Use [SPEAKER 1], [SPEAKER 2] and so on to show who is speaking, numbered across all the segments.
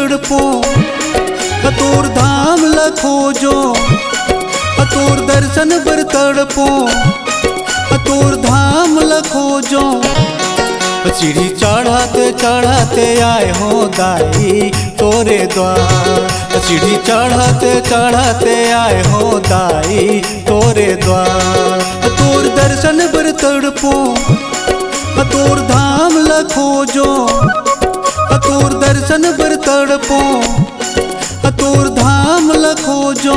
[SPEAKER 1] तड़पो तोर धाम लखोजो तोर दर्शन बर तड़पो तोर धाम लखोजो सीढ़ी चढ़ाते चढ़ाते आए हो दाई तोरे द्वार सीढ़ी चढ़ाते चढ़ाते आए हो दाई तोरे द्वार तोर दर्शन बर तड़पो तोर धाम लखोजो तोर दर्शन बर तड़पो तोर धाम लखोजो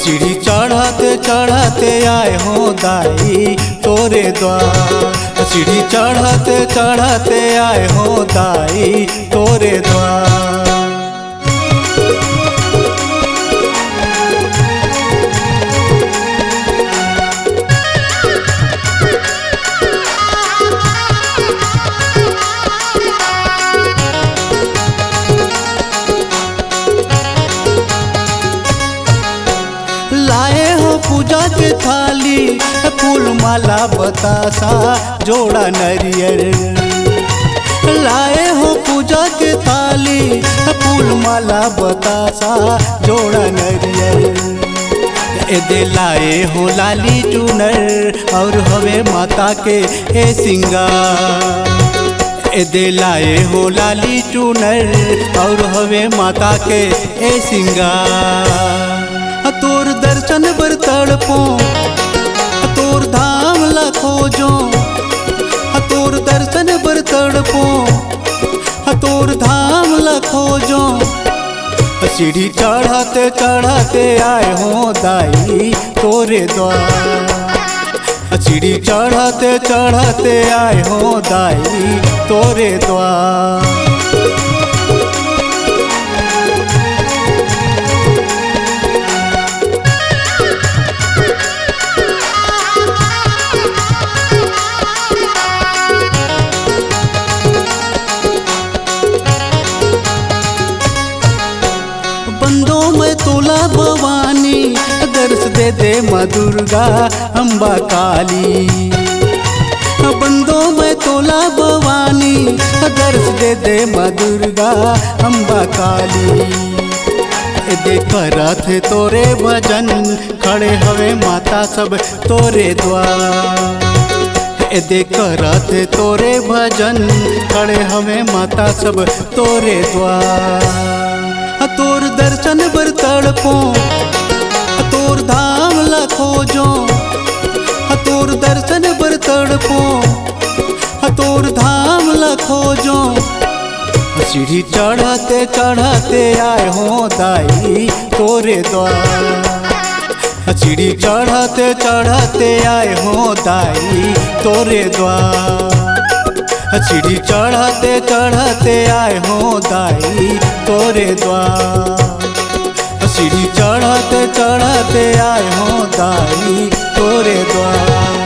[SPEAKER 1] सीढ़ी चढ़ाते चढ़ाते आए हो दाई तोरे द्वार सीढ़ी चढ़ाते चढ़ाते आए हो दाई तोरे द्वार। लाए हो पूजा के थाली फूल माला बतासा जोड़ा नरियर लाए हो पूजा के थाली फूल माला बतासा जोड़ा नरियर एदे लाए हो लाली चूनर और हवे माता के ए सिंगार एदे लाए हो लाली चूनर और हवे माता के ए सिंगार तोर दर्शन बर तड़पो तोर धाम लखोजो तोर दर्शन बर तड़पो तोर धाम लखोजो सीढ़ी चढ़ाते चढ़ाते आए हो दाई तोरे द्वार सीढ़ी चढ़ाते चढ़ाते आए हो दाई तोरे द्वार। बंदों में तोला भवानी दर्श दे दे माँ दुर्गा अम्बा काली बंदों में तोला भवानी दर्श दे दे माँ दुर्गा अम्बा काली दे करत तोरे भजन खड़े हवे माता सब तोरे द्वार दे करत तोरे भजन खड़े हवे माता सब तोरे द्वार तोर दर्शन बर तड़पो तोर धाम लखोजो तोर दर्शन बर तड़पो तोर धाम लखोजो सीढ़ी चढ़ाते चढ़ाते आए हो दाई तोरे द्वार सीढ़ी चढ़ाते चढ़ाते आए हो दाई तोरे द्वार सीढ़ी चढ़ाते चढ़ाते आए हो दाई तोरे द्वार सीढ़ी चढ़ाते चढ़ाते आए हो दाई तोरे द्वार।